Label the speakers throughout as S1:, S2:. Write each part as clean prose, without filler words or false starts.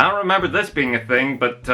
S1: I don't remember this being a thing, but,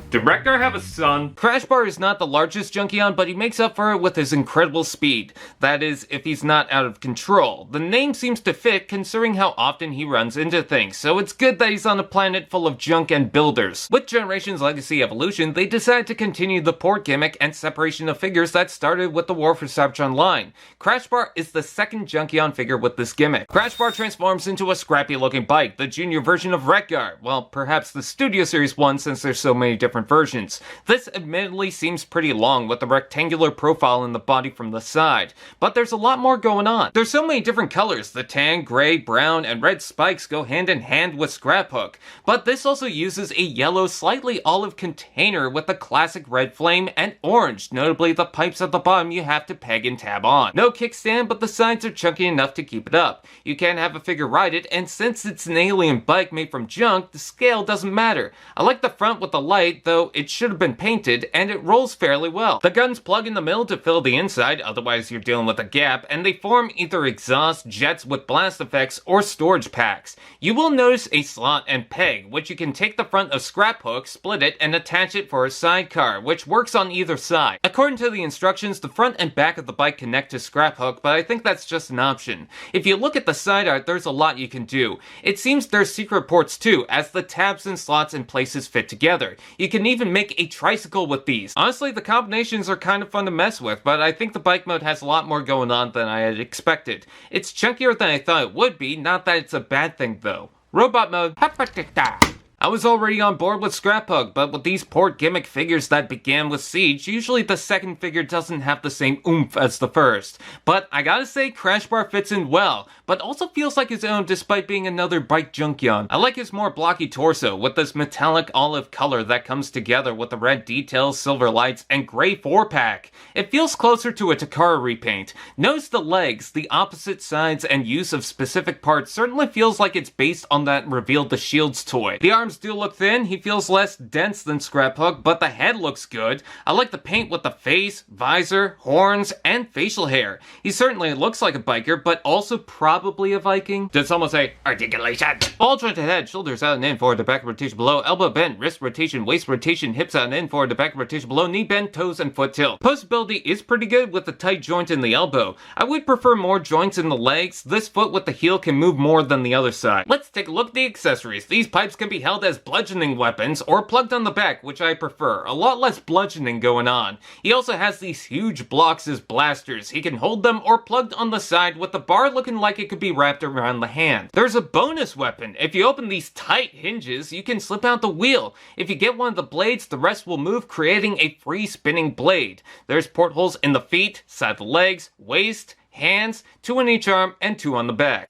S1: did Rekgar have a son? Crashbar is not the largest Junkion, but he makes up for it with his incredible speed. That is, if he's not out of control. The name seems to fit considering how often he runs into things, so it's good that he's on a planet full of junk and builders. With Generations Legacy Evolution, they decided to continue the port gimmick and separation of figures that started with the War for Cybertron line. Crashbar is the second Junkion figure with this gimmick. Crashbar transforms into a scrappy looking bike, the junior version of Rekgar. Well, perhaps the Studio Series one since there's so many different versions. This admittedly seems pretty long with the rectangular profile in the body from the side, but there's a lot more going on. There's so many different colors. The tan, gray, brown, and red spikes go hand in hand with Scraphook, but this also uses a yellow, slightly olive container with the classic red flame and orange, notably the pipes at the bottom you have to peg and tab on. No kickstand, but the sides are chunky enough to keep it up. You can have a figure ride it, and since it's an alien bike made from junk, the scale doesn't matter. I like the front with the light, though it should have been painted, and it rolls fairly well. The guns plug in the middle to fill the inside, otherwise you're dealing with a gap, and they form either exhaust jets with blast effects or storage packs. You will notice a slot and peg, which you can take the front of Scraphook, split it, and attach it for a sidecar, which works on either side. According to the instructions, the front and back of the bike connect to Scraphook, but I think that's just an option. If you look at the side art, there's a lot you can do. It seems there's secret ports too, as the tabs and slots and places fit together. You can even make a tricycle with these. Honestly, the combinations are kind of fun to mess with, but I think the bike mode has a lot more going on than I had expected. It's chunkier than I thought it would be, not that it's a bad thing though. Robot mode. I was already on board with Scraphook, but with these port gimmick figures that began with Siege, usually the second figure doesn't have the same oomph as the first. But I gotta say, Crashbar fits in well, but also feels like his own despite being another bike Junkion. I like his more blocky torso, with this metallic olive color that comes together with the red details, silver lights, and gray 4-pack. It feels closer to a Takara repaint. Notice the legs, the opposite sides, and use of specific parts certainly feels like it's based on that Reveal the Shields toy. The arms do look thin, he feels less dense than Scraphook, but the head looks good. I like the paint with the face, visor, horns, and facial hair. He certainly looks like a biker, but also probably a Viking. Did someone say articulation? Ball jointed head, shoulders out and in, forward to back rotation below, elbow bent, wrist rotation, waist rotation, hips out and in, forward to back rotation below, knee bend, toes, and foot tilt. Postability is pretty good with the tight joint in the elbow. I would prefer more joints in the legs. This foot with the heel can move more than the other side. Let's take a look at the accessories. These pipes can be held as bludgeoning weapons or plugged on the back, which I prefer. A lot less bludgeoning going on. He also has these huge blocks as blasters. He can hold them or plugged on the side with the bar looking like it could be wrapped around the hand. There's a bonus weapon. If you open these tight hinges, you can slip out the wheel. If you get one of the blades, the rest will move, creating a free spinning blade. There's portholes in the feet, side of the legs, waist, hands, 2 in each arm, and 2 on the back.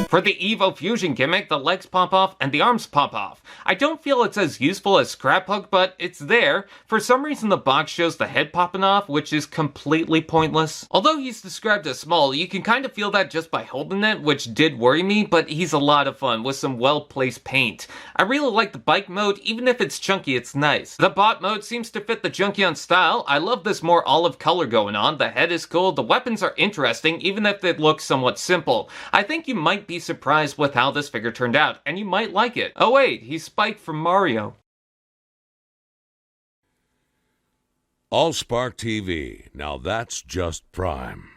S1: For the Evo Fusion gimmick, the legs pop off and the arms pop off. I don't feel it's as useful as Scraphook, but it's there. For some reason the box shows the head popping off, which is completely pointless. Although he's described as small, you can kind of feel that just by holding it, which did worry me, but he's a lot of fun with some well-placed paint. I really like the bike mode, even if it's chunky, it's nice. The bot mode seems to fit the Junkion style. I love this more olive color going on. The head is cool, the weapons are interesting, even if they look somewhat simple. I think you might be surprised with how this figure turned out, and you might like it. Oh wait, he's Spike from Mario.
S2: AllSpark TV. Now that's just prime.